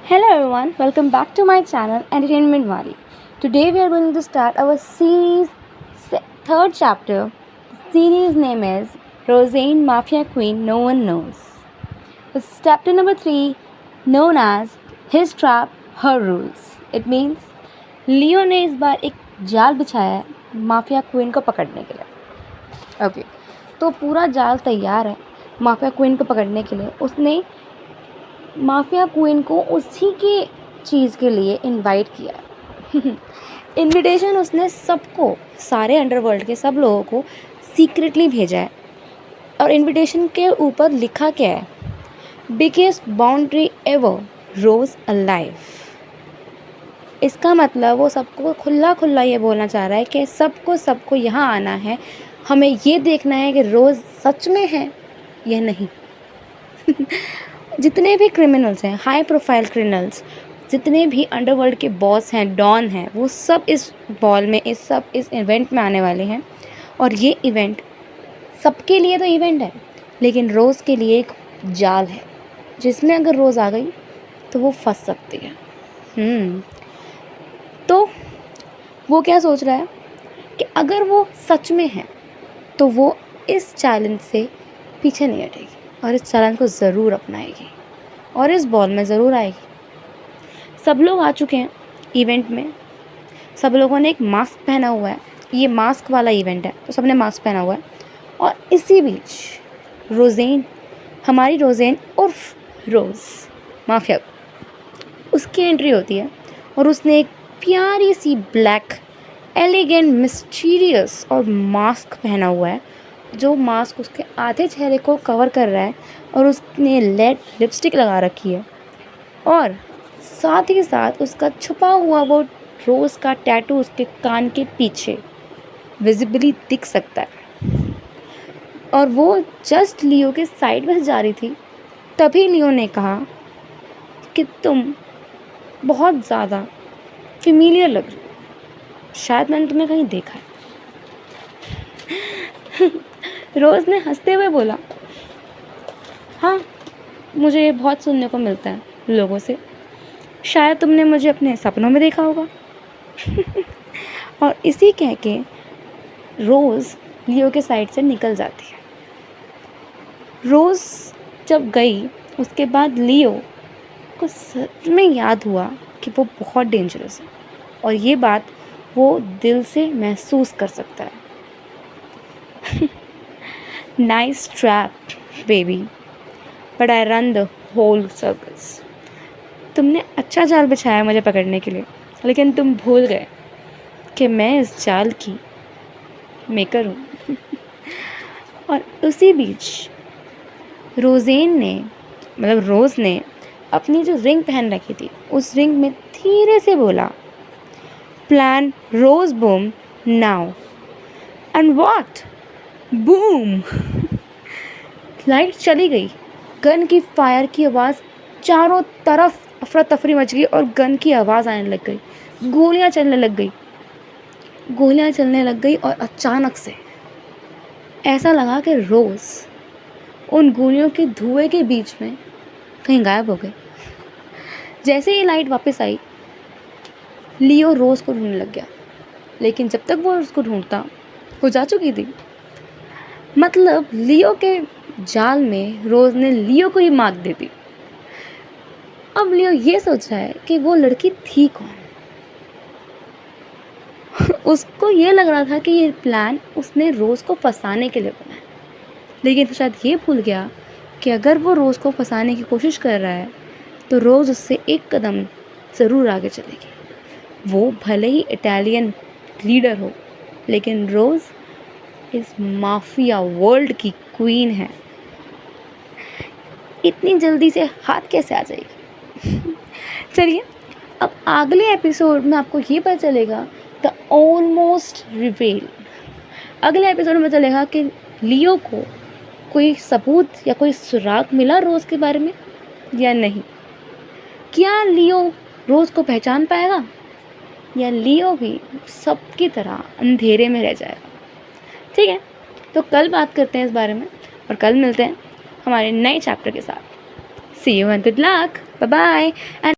Hello everyone, welcome back to my channel Entertainment Wali. Today we are going to start our series third chapter. The series name is Roseanne Mafia Queen No One Knows. It's chapter number 3 known as His Trap, Her Rules. It means लियो ने इस बार एक जाल बिछाया है mafia queen को पकड़ने के लिए। ओके, तो पूरा जाल तैयार है माफिया क्वीन को पकड़ने के लिए। उसने माफिया क्वीन को उसी के चीज़ के लिए इनवाइट किया। इनविटेशन उसने सबको, सारे अंडरवर्ल्ड के सब लोगों को सीक्रेटली भेजा है। और इनविटेशन के ऊपर लिखा क्या है? बिगेस्ट बाउंड्री एवर, रोज अलाइव। इसका मतलब वो सबको खुला खुला ये बोलना चाह रहा है कि सबको यहाँ आना है, हमें ये देखना है कि रोज़ सच में है या नहीं। जितने भी क्रिमिनल्स हैं, हाई प्रोफाइल क्रिमिनल्स, जितने भी अंडरवर्ल्ड के बॉस हैं, डॉन हैं, वो सब इस बॉल में, इस इवेंट में आने वाले हैं। और ये इवेंट सबके लिए तो इवेंट है, लेकिन रोज़ के लिए एक जाल है जिसमें अगर रोज़ आ गई तो वो फंस सकती है। तो वो क्या सोच रहा है कि अगर वो सच में है तो वो इस चैलेंज से पीछे नहीं हटेगी और इस चैलेंज को ज़रूर अपनाएगी और इस बॉल में ज़रूर आएगी। सब लोग आ चुके हैं इवेंट में, सब लोगों ने एक मास्क पहना हुआ है। ये मास्क वाला इवेंट है तो सबने मास्क पहना हुआ है। और इसी बीच रोज़ेन, हमारी रोज़ेन उर्फ रोज़ माफिया, उसकी एंट्री होती है और उसने एक प्यारी सी ब्लैक एलिगेंट मिस्टीरियस और मास्क पहना हुआ है, जो मास्क उसके आधे चेहरे को कवर कर रहा है। और उसने लिपस्टिक लगा रखी है और साथ ही साथ उसका छुपा हुआ वो रोज़ का टैटू उसके कान के पीछे विजिबली दिख सकता है। और वो जस्ट लियो के साइड में जा रही थी, तभी लियो ने कहा कि तुम बहुत ज़्यादा फेमिलियर लग रही हो, शायद मैंने तुम्हें कहीं देखा है। रोज़ ने हंसते हुए बोला, हाँ, मुझे ये बहुत सुनने को मिलता है लोगों से, शायद तुमने मुझे अपने सपनों में देखा होगा। और इसी कह के रोज़ लियो के साइड से निकल जाती है। रोज़ जब गई उसके बाद लियो को सच में याद हुआ कि वो बहुत डेंजरस है और ये बात वो दिल से महसूस कर सकता है। Nice trap baby, but I run the whole circus. तुमने अच्छा जाल बिछाया मुझे पकड़ने के लिए, लेकिन तुम भूल गए कि मैं इस जाल की मेकर हूँ। और उसी बीच रोज़ेन ने, मतलब रोज़ ने अपनी जो रिंग पहन रखी थी, उस रिंग में धीरे से बोला, plan rose boom now. And what? Boom! Light चली गई, गन की फायर की आवाज़, चारों तरफ अफरा तफरी मच गई और गन की आवाज़ आने लग गई, गोलियां चलने लग गई। और अचानक से ऐसा लगा कि रोज़ उन गोलियों के धुएं के बीच में कहीं गायब हो गई। जैसे ही लाइट वापस आई, लियो रोज़ को ढूंढने लग गया, लेकिन जब तक वो उसको ढूंढता, वो जा चुकी थी। मतलब लियो के जाल में रोज़ ने लियो को ही मात दे दी। अब लियो ये सोच रहा है कि वो लड़की थी कौन। उसको ये लग रहा था कि ये प्लान उसने रोज़ को फंसाने के लिए बनाया, लेकिन तो शायद ये भूल गया कि अगर वो रोज़ को फंसाने की कोशिश कर रहा है तो रोज़ उससे एक कदम ज़रूर आगे चलेगी। वो भले ही इटालियन लीडर हो, लेकिन रोज़ इस माफिया वर्ल्ड की क्वीन है। इतनी जल्दी से हाथ कैसे आ जाएगी? चलिए, अब अगले एपिसोड में आपको ये पता चलेगा द ऑलमोस्ट रिवील। अगले एपिसोड में चलेगा कि लियो को कोई सबूत या कोई सुराग मिला रोज़ के बारे में या नहीं। क्या लियो रोज़ को पहचान पाएगा या लियो भी सबकी तरह अंधेरे में रह जाएगा? ठीक है, तो कल बात करते हैं इस बारे में और कल मिलते हैं हमारे नए चैप्टर के साथ। See you and good luck. Bye bye. And